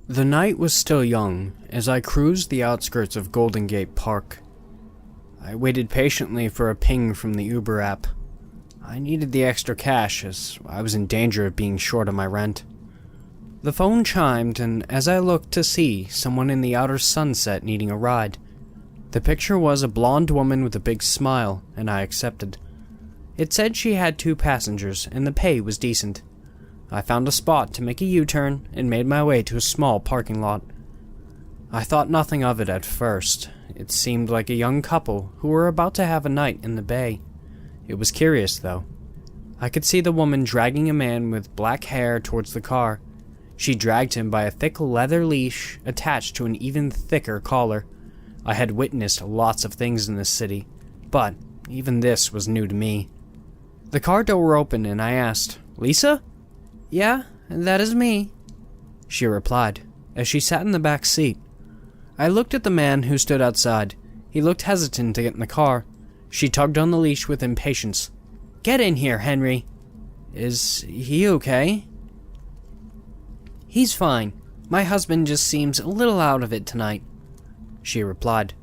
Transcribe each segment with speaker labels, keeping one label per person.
Speaker 1: The night was still young as I cruised the outskirts of Golden Gate Park. I waited patiently for a ping from the Uber app. I needed the extra cash as I was in danger of being short on my rent. The phone chimed, and as I looked to see someone in the outer sunset needing a ride, the picture was a blonde woman with a big smile, and I accepted. It said she had 2 passengers, and the pay was decent. I found a spot to make a U-turn and made my way to a small parking lot. I thought nothing of it at first. It seemed like a young couple who were about to have a night in the bay. It was curious, though. I could see the woman dragging a man with black hair towards the car. She dragged him by a thick leather leash attached to an even thicker collar. I had witnessed lots of things in this city, but even this was new to me. The car door opened and I asked, "Lisa?" "Yeah, that is me," she replied, as she sat in the back seat. I looked at the man who stood outside. He looked hesitant to get in the car. She tugged on the leash with impatience. "Get in here, Henry." "Is he okay?" "He's fine. My husband just seems a little out of it tonight," she replied.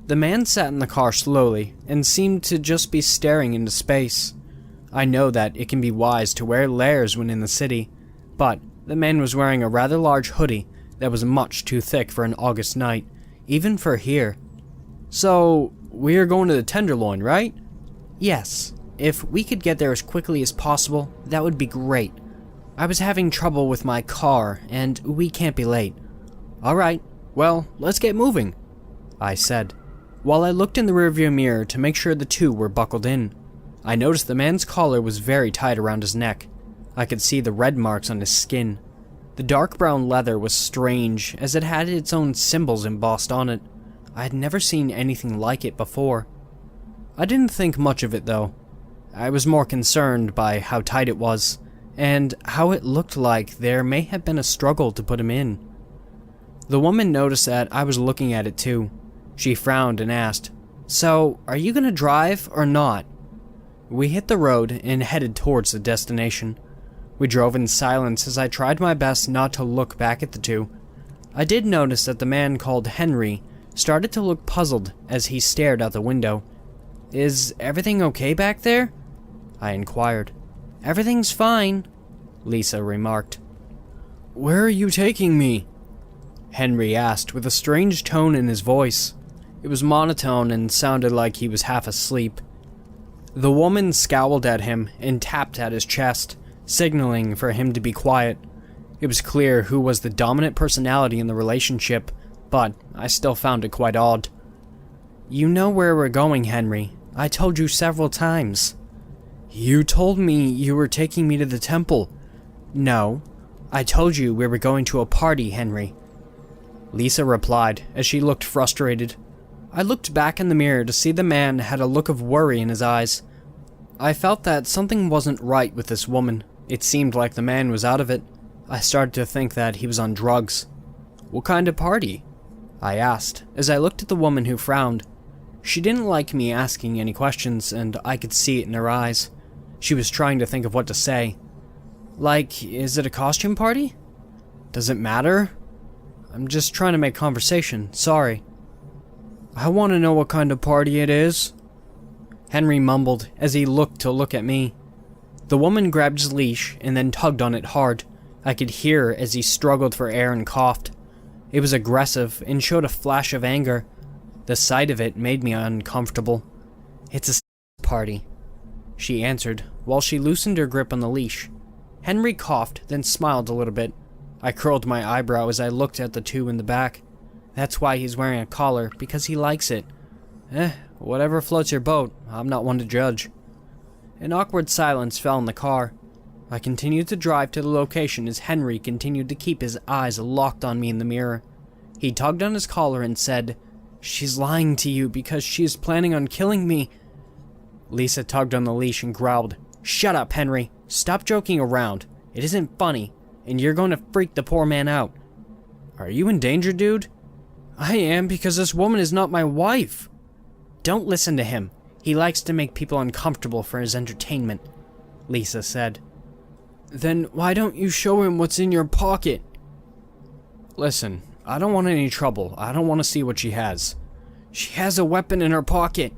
Speaker 1: The man sat in the car slowly and seemed to just be staring into space. I know that it can be wise to wear layers when in the city, but the man was wearing a rather large hoodie that was much too thick for an August night, even for here. "So, we're going to the Tenderloin, right?" "Yes. If we could get there as quickly as possible, that would be great. I was having trouble with my car, and we can't be late." "Alright, well, let's get moving," I said, while I looked in the rearview mirror to make sure the two were buckled in. I noticed the man's collar was very tight around his neck. I could see the red marks on his skin. The dark brown leather was strange, as it had its own symbols embossed on it. I had never seen anything like it before. I didn't think much of it, though. I was more concerned by how tight it was, and how it looked like there may have been a struggle to put him in. The woman noticed that I was looking at it too. She frowned and asked, "So, are you gonna drive or not?" We hit the road and headed towards the destination. We drove in silence as I tried my best not to look back at the two. I did notice that the man called Henry started to look puzzled as he stared out the window. "Is everything okay back there?" I inquired. "Everything's fine," Lisa remarked. "Where are you taking me?" Henry asked with a strange tone in his voice. It was monotone and sounded like he was half asleep. The woman scowled at him and tapped at his chest, signaling for him to be quiet. It was clear who was the dominant personality in the relationship, but I still found it quite odd. "You know where we're going, Henry. I told you several times." "You told me you were taking me to the temple." "No, I told you we were going to a party, Henry," Lisa replied as she looked frustrated. I looked back in the mirror to see the man had a look of worry in his eyes. I felt that something wasn't right with this woman. It seemed like the man was out of it. I started to think that he was on drugs. "What kind of party?" I asked, as I looked at the woman who frowned. She didn't like me asking any questions, and I could see it in her eyes. She was trying to think of what to say. "Like, is it a costume party?" "Does it matter?" "I'm just trying to make conversation, sorry." "I want to know what kind of party it is," Henry mumbled as he looked at me. The woman grabbed his leash and then tugged on it hard. I could hear as he struggled for air and coughed. It was aggressive and showed a flash of anger. The sight of it made me uncomfortable. "It's a party," she answered while she loosened her grip on the leash. Henry coughed, then smiled a little bit. I curled my eyebrow as I looked at the two in the back. "That's why he's wearing a collar, because he likes it." Whatever floats your boat. I'm not one to judge." An awkward silence fell in the car. I continued to drive to the location as Henry continued to keep his eyes locked on me in the mirror. He tugged on his collar and said, "She's lying to you because she is planning on killing me." Lisa tugged on the leash and growled, "Shut up, Henry. Stop joking around. It isn't funny, and you're going to freak the poor man out." "Are you in danger, dude?" "I am, because this woman is not my wife." "Don't listen to him. He likes to make people uncomfortable for his entertainment," Lisa said. "Then why don't you show him what's in your pocket?" Listen, I don't want any trouble. I don't want to see what she has. She has a weapon in her pocket,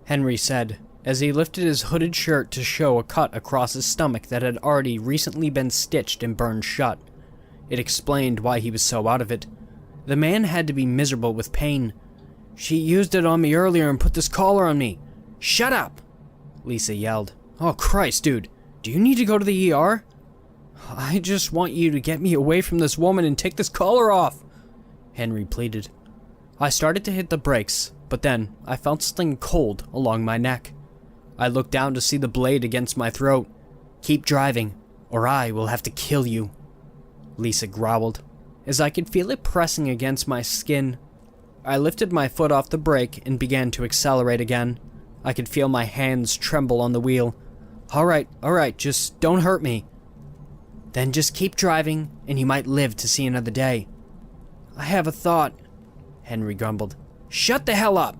Speaker 1: Henry said, as he lifted his hooded shirt to show a cut across his stomach that had already recently been stitched and burned shut. It explained why he was so out of it. The man had to be miserable with pain. She used it on me earlier and put this collar on me. Shut up, Lisa yelled. Oh Christ, dude. Do you need to go to the ER? I just want you to get me away from this woman and take this collar off, Henry pleaded. I started to hit the brakes, but then I felt something cold along my neck. I looked down to see the blade against my throat. Keep driving, or I will have to kill you, Lisa growled, as I could feel it pressing against my skin. I lifted my foot off the brake and began to accelerate again. I could feel my hands tremble on the wheel. Alright, just don't hurt me. Then just keep driving, and you might live to see another day. I have a thought, Henry grumbled. Shut the hell up,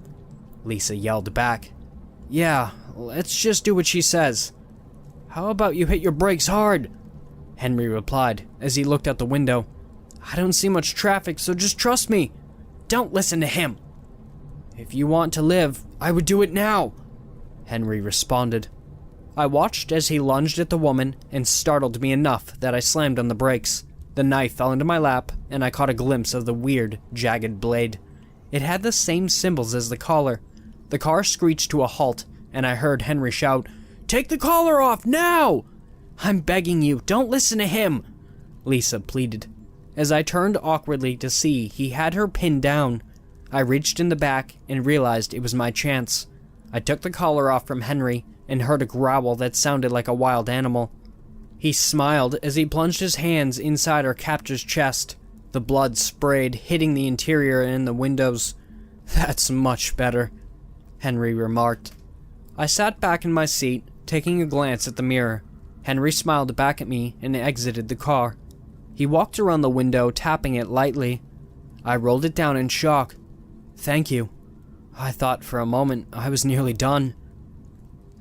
Speaker 1: Lisa yelled back. Yeah, let's just do what she says. How about you hit your brakes hard? Henry replied as he looked out the window. I don't see much traffic, so just trust me. Don't listen to him. If you want to live, I would do it now, Henry responded. I watched as he lunged at the woman and startled me enough that I slammed on the brakes. The knife fell into my lap, and I caught a glimpse of the weird, jagged blade. It had the same symbols as the collar. The car screeched to a halt, and I heard Henry shout, Take the collar off, now! I'm begging you, don't listen to him, Lisa pleaded. As I turned awkwardly to see he had her pinned down, I reached in the back and realized it was my chance. I took the collar off from Henry and heard a growl that sounded like a wild animal. He smiled as he plunged his hands inside our captor's chest. The blood sprayed, hitting the interior and the windows. That's much better, Henry remarked. I sat back in my seat, taking a glance at the mirror. Henry smiled back at me and exited the car. He walked around the window, tapping it lightly. I rolled it down in shock. Thank you. I thought for a moment I was nearly done.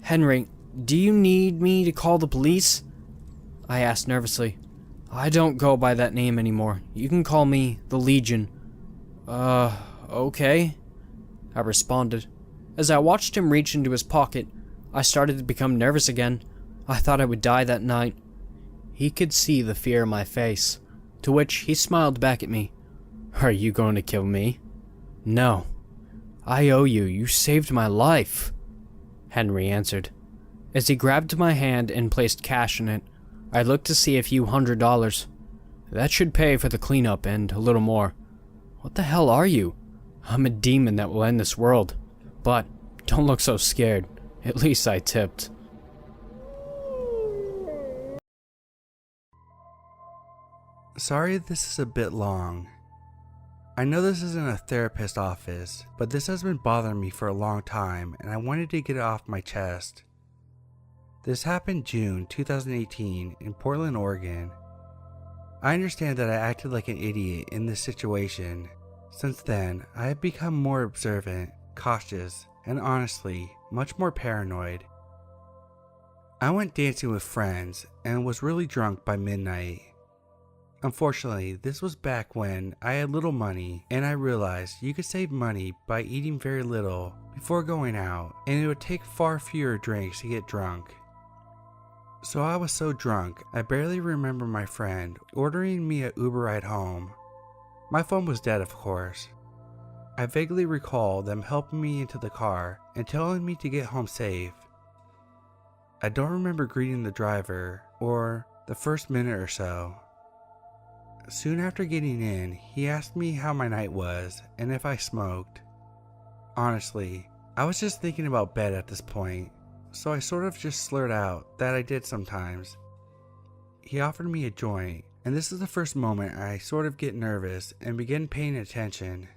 Speaker 1: Henry, do you need me to call the police? I asked nervously. I don't go by that name anymore. You can call me the Legion. Okay, I responded. As I watched him reach into his pocket, I started to become nervous again. I thought I would die that night. He could see the fear in my face, to which he smiled back at me. Are you going to kill me? No. I owe you. You saved my life, Henry answered. As he grabbed my hand and placed cash in it, I looked to see a few $100. That should pay for the cleanup and a little more. What the hell are you? I'm a demon that will end this world. But don't look so scared. At least I tipped.
Speaker 2: Sorry this is a bit long. I know this isn't a therapist office, but this has been bothering me for a long time and I wanted to get it off my chest. This happened June 2018 in Portland, Oregon. I understand that I acted like an idiot in this situation. Since then, I have become more observant, cautious, and honestly, much more paranoid. I went dancing with friends and was really drunk by midnight. Unfortunately, this was back when I had little money and I realized you could save money by eating very little before going out, and it would take far fewer drinks to get drunk. So I was so drunk, I barely remember my friend ordering me an Uber ride home. My phone was dead, of course. I vaguely recall them helping me into the car and telling me to get home safe. I don't remember greeting the driver or the first minute or so. Soon after getting in, he asked me how my night was and if I smoked. Honestly, I was just thinking about bed at this point, so I sort of just slurred out that I did sometimes. He offered me a joint, and this is the first moment I sort of get nervous and begin paying attention.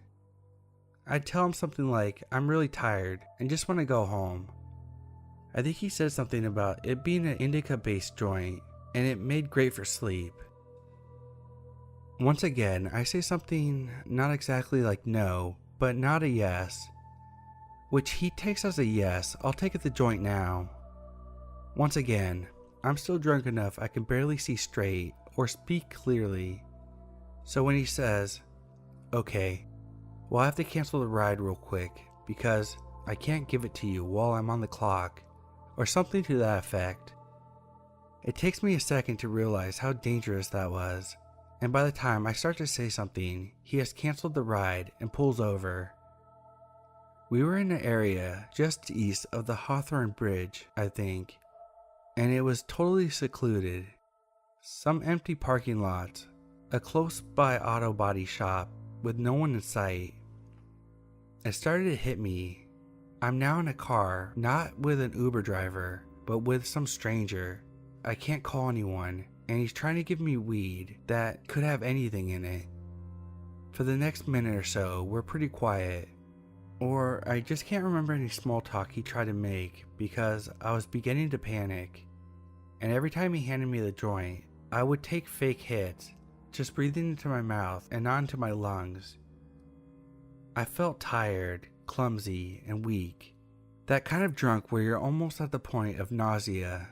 Speaker 2: I'd tell him something like, I'm really tired and just want to go home. I think he said something about it being an indica-based joint and it made great for sleep. Once again, I say something not exactly like no, but not a yes, which he takes as a yes. I'll take the joint now. Once again, I'm still drunk enough I can barely see straight or speak clearly. So when he says, okay, well, I have to cancel the ride real quick because I can't give it to you while I'm on the clock, or something to that effect. It takes me a second to realize how dangerous that was, and by the time I start to say something, he has canceled the ride and pulls over. We were in an area just east of the Hawthorne Bridge, I think, and it was totally secluded. Some empty parking lots, a close-by auto body shop with no one in sight. It started to hit me. I'm now in a car, not with an Uber driver, but with some stranger. I can't call anyone, and he's trying to give me weed that could have anything in it. For the next minute or so, we're pretty quiet. Or I just can't remember any small talk he tried to make because I was beginning to panic. And every time he handed me the joint, I would take fake hits, just breathing into my mouth and not into my lungs. I felt tired, clumsy, and weak. That kind of drunk where you're almost at the point of nausea.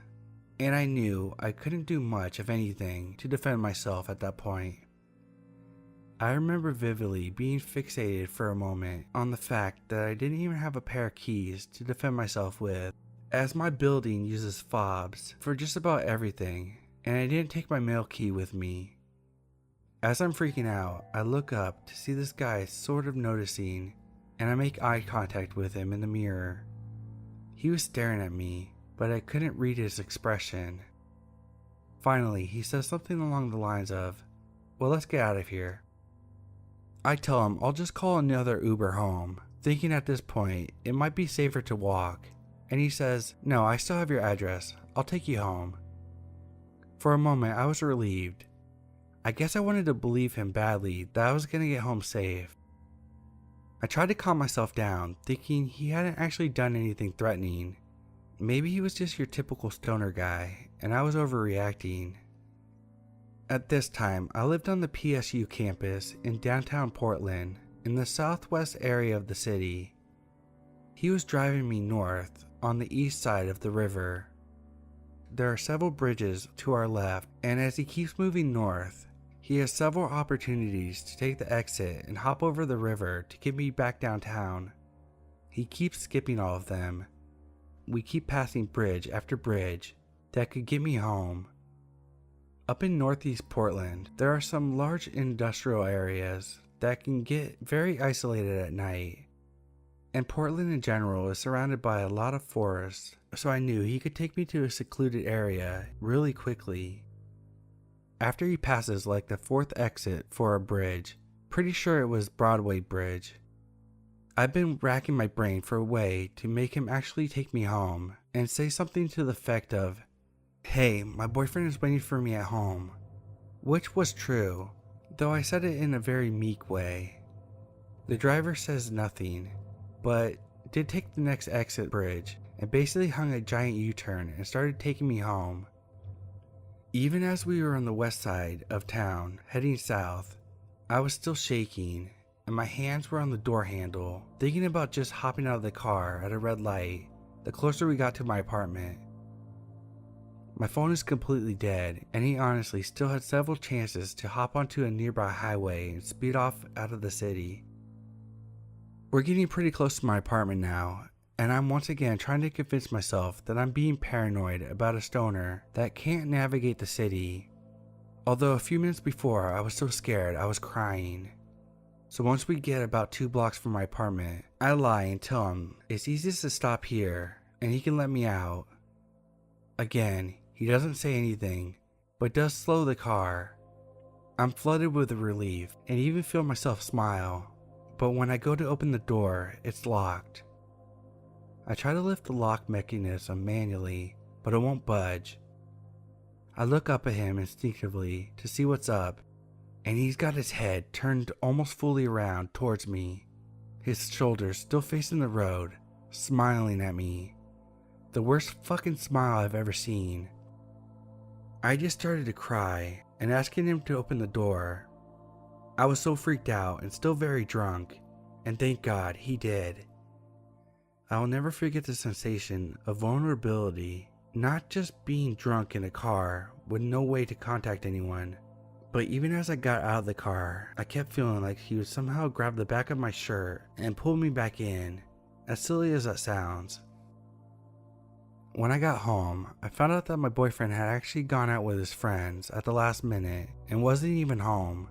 Speaker 2: And I knew I couldn't do much of anything to defend myself at that point. I remember vividly being fixated for a moment on the fact that I didn't even have a pair of keys to defend myself with, as my building uses fobs for just about everything, and I didn't take my mail key with me. As I'm freaking out, I look up to see this guy sort of noticing, and I make eye contact with him in the mirror. He was staring at me, but I couldn't read his expression. Finally, he says something along the lines of, well, let's get out of here. I tell him I'll just call another Uber home, thinking at this point it might be safer to walk, and he says, no, I still have your address, I'll take you home. For a moment I was relieved. I guess I wanted to believe him badly that I was going to get home safe. I tried to calm myself down, thinking he hadn't actually done anything threatening. Maybe he was just your typical stoner guy, and I was overreacting. At this time, I lived on the PSU campus in downtown Portland, in the southwest area of the city. He was driving me north, on the east side of the river. There are several bridges to our left, and as he keeps moving north, he has several opportunities to take the exit and hop over the river to get me back downtown. He keeps skipping all of them. We keep passing bridge after bridge that could get me home. Up in northeast Portland, there are some large industrial areas that can get very isolated at night. And Portland in general is surrounded by a lot of forests, so I knew he could take me to a secluded area really quickly. After he passes like the fourth exit for a bridge, pretty sure it was Broadway Bridge, I've been racking my brain for a way to make him actually take me home and say something to the effect of, hey, my boyfriend is waiting for me at home. Which was true, though I said it in a very meek way. The driver says nothing, but did take the next exit bridge and basically hung a giant U-turn and started taking me home. Even as we were on the west side of town heading south, I was still shaking and my hands were on the door handle, thinking about just hopping out of the car at a red light the closer we got to my apartment. My phone is completely dead, and he honestly still had several chances to hop onto a nearby highway and speed off out of the city. We're getting pretty close to my apartment now, and I'm once again trying to convince myself that I'm being paranoid about a stoner that can't navigate the city. Although a few minutes before I was so scared I was crying. So once we get about 2 blocks from my apartment, I lie and tell him it's easiest to stop here and he can let me out. Again, he doesn't say anything, but does slow the car. I'm flooded with relief and even feel myself smile, but when I go to open the door, it's locked. I try to lift the lock mechanism manually, but it won't budge. I look up at him instinctively to see what's up, and he's got his head turned almost fully around towards me, his shoulders still facing the road, smiling at me. The worst fucking smile I've ever seen. I just started to cry and asking him to open the door. I was so freaked out and still very drunk, and thank God he did. I will never forget the sensation of vulnerability, not just being drunk in a car with no way to contact anyone, But even as I got out of the car, I kept feeling like he would somehow grab the back of my shirt and pull me back in, as silly as that sounds. When I got home, I found out that my boyfriend had actually gone out with his friends at the last minute and wasn't even home.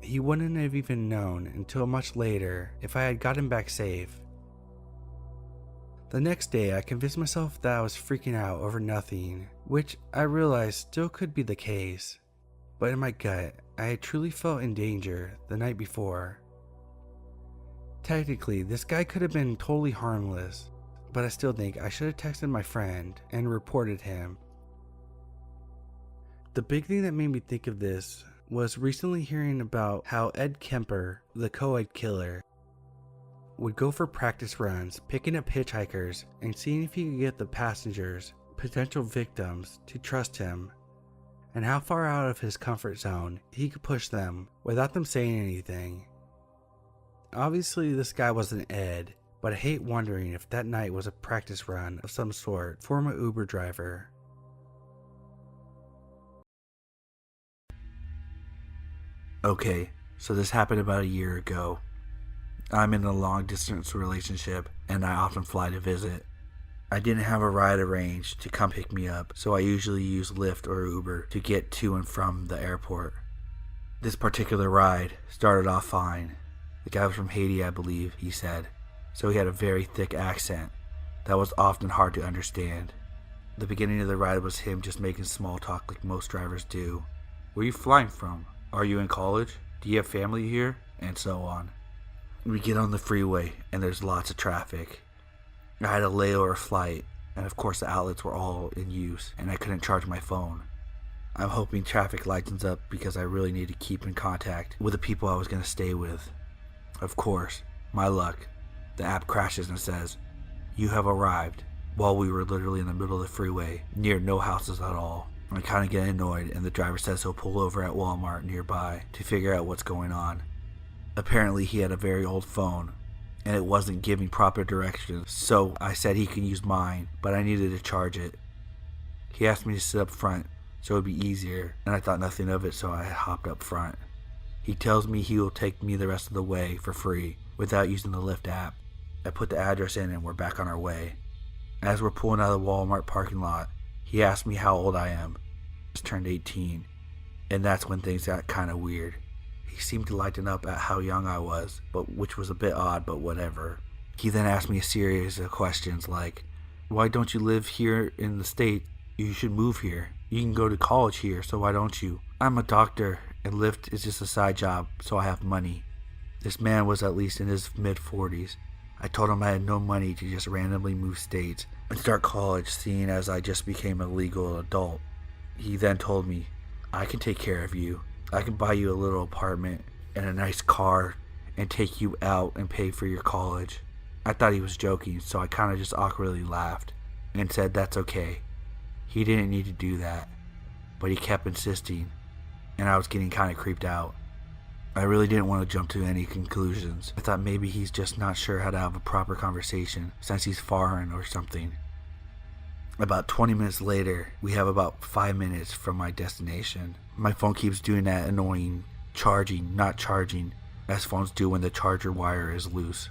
Speaker 2: He wouldn't have even known until much later if I had gotten back safe. The next day, I convinced myself that I was freaking out over nothing, which I realized still could be the case. But in my gut, I had truly felt in danger the night before. Technically, this guy could have been totally harmless, but I still think I should have texted my friend and reported him. The big thing that made me think of this was recently hearing about how Ed Kemper, the co-ed killer, would go for practice runs, picking up hitchhikers and seeing if he could get the passengers, potential victims, to trust him, and how far out of his comfort zone he could push them without them saying anything. Obviously this guy wasn't Ed, but I hate wondering if that night was a practice run of some sort for my Uber driver.
Speaker 3: Okay, so this happened about a year ago. I'm in a long distance relationship and I often fly to visit. I didn't have a ride arranged to come pick me up, so I usually use Lyft or Uber to get to and from the airport. This particular ride started off fine. The guy was from Haiti, I believe, he said, so he had a very thick accent that was often hard to understand. The beginning of the ride was him just making small talk like most drivers do. Where are you flying from? Are you in college? Do you have family here? And so on. We get on the freeway and there's lots of traffic. I had a layover flight, and of course the outlets were all in use and I couldn't charge my phone. I'm hoping traffic lightens up because I really need to keep in contact with the people I was going to stay with. Of course, my luck, the app crashes and says, "You have arrived," while we were literally in the middle of the freeway, near no houses at all. I kind of get annoyed and the driver says he'll pull over at Walmart nearby to figure out what's going on. Apparently he had a very old phone and it wasn't giving proper directions, so I said he can use mine, but I needed to charge it. He asked me to sit up front so it would be easier, and I thought nothing of it, so I hopped up front. He tells me he will take me the rest of the way for free without using the Lyft app. I put the address in and we're back on our way. As we're pulling out of the Walmart parking lot, he asked me how old I am. I just turned 18, and that's when things got kind of weird. He seemed to lighten up at how young I was, which was a bit odd, but whatever. He then asked me a series of questions like, "Why don't you live here in the state? You should move here. You can go to college here, so why don't you? I'm a doctor, and Lyft is just a side job, so I have money." This man was at least in his mid-40s. I told him I had no money to just randomly move states and start college, seeing as I just became a legal adult. He then told me, "I can take care of you. I can buy you a little apartment and a nice car and take you out and pay for your college." I thought he was joking, so I kind of just awkwardly laughed and said that's okay. He didn't need to do that, but he kept insisting, and I was getting kind of creeped out. I really didn't want to jump to any conclusions. I thought maybe he's just not sure how to have a proper conversation since he's foreign or something. About 20 minutes later, we have about 5 minutes from my destination. My phone keeps doing that annoying charging, not charging, as phones do when the charger wire is loose.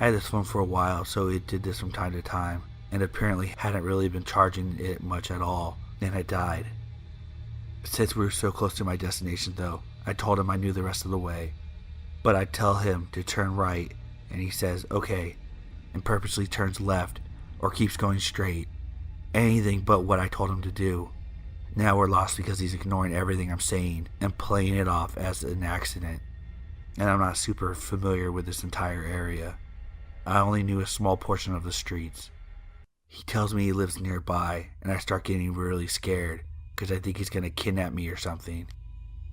Speaker 3: I had this phone for a while, so it did this from time to time, and apparently hadn't really been charging it much at all, and it died. Since we were so close to my destination though, I told him I knew the rest of the way, but I tell him to turn right, and he says okay, and purposely turns left or keeps going straight. Anything but what I told him to do. Now we're lost because he's ignoring everything I'm saying and playing it off as an accident, and I'm not super familiar with this entire area. I only knew a small portion of the streets. He tells me he lives nearby, and I start getting really scared because I think he's going to kidnap me or something.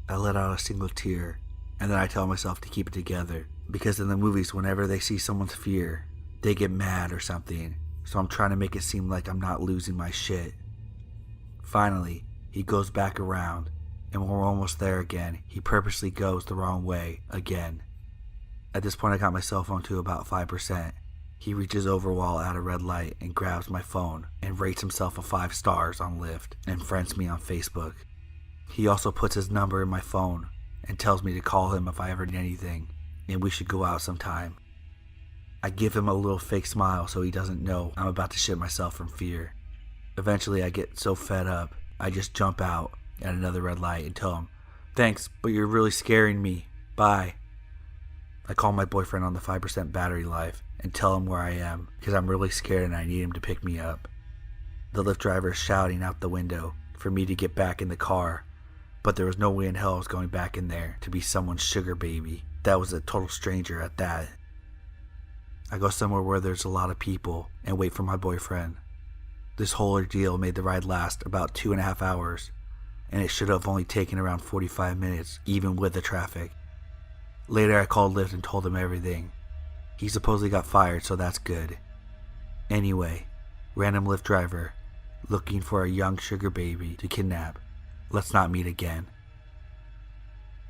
Speaker 3: I let out a single tear, and then I tell myself to keep it together, because in the movies, whenever they see someone's fear, they get mad or something, so I'm trying to make it seem like I'm not losing my shit. Finally, he goes back around, and when we're almost there again, he purposely goes the wrong way again. At this point, I got my cell phone to about 5%. He reaches over while at a red light and grabs my phone and rates himself a 5 stars on Lyft and friends me on Facebook. He also puts his number in my phone and tells me to call him if I ever need anything, and we should go out sometime. I give him a little fake smile so he doesn't know I'm about to shit myself from fear. Eventually I get so fed up, I just jump out at another red light and tell him, "Thanks, but you're really scaring me. Bye." I call my boyfriend on the 5% battery life and tell him where I am because I'm really scared and I need him to pick me up. The Lyft driver is shouting out the window for me to get back in the car, but there was no way in hell I was going back in there to be someone's sugar baby. That was a total stranger at that. I go somewhere where there's a lot of people and wait for my boyfriend. This whole ordeal made the ride last about 2.5 hours, and it should have only taken around 45 minutes, even with the traffic. Later I called Lyft and told him everything. He supposedly got fired, so that's good. Anyway, random Lyft driver looking for a young sugar baby to kidnap. Let's not meet again.